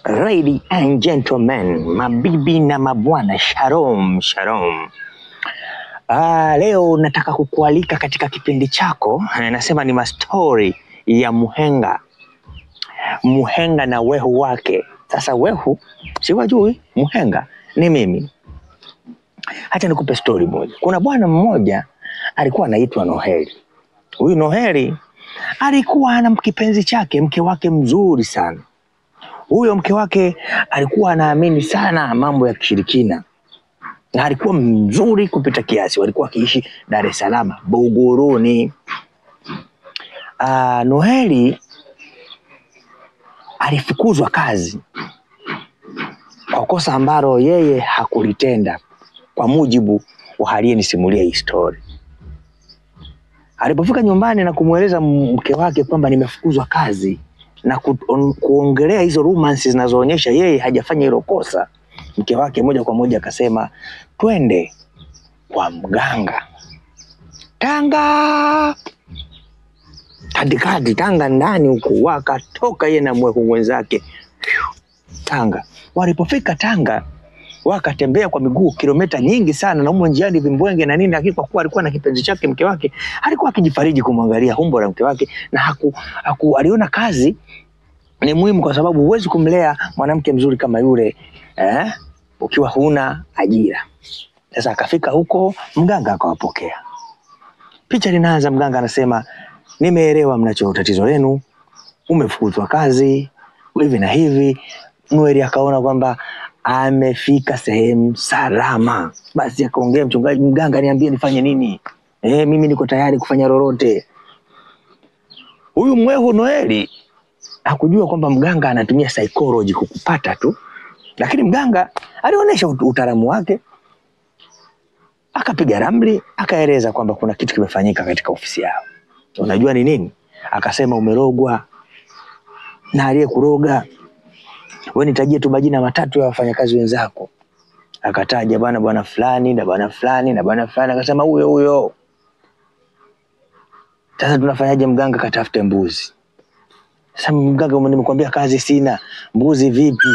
Ladies and gentlemen, mabibi na mabwana, shalom, shalom. Leo nataka kukualika katika kipindi chako, nasema ni mastori ya muhenga. Muhenga na wehu wake. Sasa wehu, siwajui, muhenga ni mimi. Acha nikupe story moja. Kuna bwana mmoja alikuwa anaitwa Noheli. Huyu Noheli alikuwa na kipenzi chake, mke wake mzuri sana. Huyo mke wake alikuwa anaamini sana mambo ya kishirikina. Na alikuwa mzuri kupita kiasi. Walikuwa wakiishi Dar es Salaam, Buguruni. Noheli alifukuzwa kazi kwa kosa ambalo yeye hakulitenda, kwa mujibu wa aliyenisimulia hii story. Alipofika nyumbani na kumweleza mke wake kwamba nimefukuzwa kazi, na kuongelea hizo romances zinazoonyesha yeye hajafanya hilo kosa, mke wake moja kwa moja akasema twende kwa mganga Tanga. Katikati Tanga ndani huku, wakatoka yeye na mwehu wenzake Tanga. Walipofika Tanga wakatembea kwa miguu kilomita nyingi sana, na humo njiani vimbwenge na nini, lakini kwa kuwa alikuwa na kipenzi chake mke wake, alikuwa akijifariji kumwangalia umbo la mke wake, na aliona kazi ni muhimu, kwa sababu huwezi kumlea mwanamke mzuri kama yule ukiwa huna ajira. Sasa akafika huko, mganga akawapokea. Picha linaanza, mganga anasema nimeelewa mnacho tatizo lenu, umefukuzwa kazi hivi na hivi. Noheli akaona kwamba amefika sehemu salama. Basi akaongea, mchungaji, mganga niambie nifanye nini? Mimi niko tayari kufanya lolote. Huyu mwehu Noheli hakujua kwamba mganga anatumia psychology kukupata tu, lakini mganga alionyesha utaalamu wake. Akapiga ramli, akaeleza kwamba kuna kitu kimefanyika katika ofisi yao. Unajua ni nini? Akasema umerogwa, na aliyekuroga wewe nitajie tu majina matatu ya wafanyakazi wenzako. Akataja bwana fulani na bwana fulani na bwana fulani. Akasema huyo. Sasa tunafanyaje mganga? Katafute mbuzi. Sasa mganga, nimekuambia kazi sina, mbuzi vipi?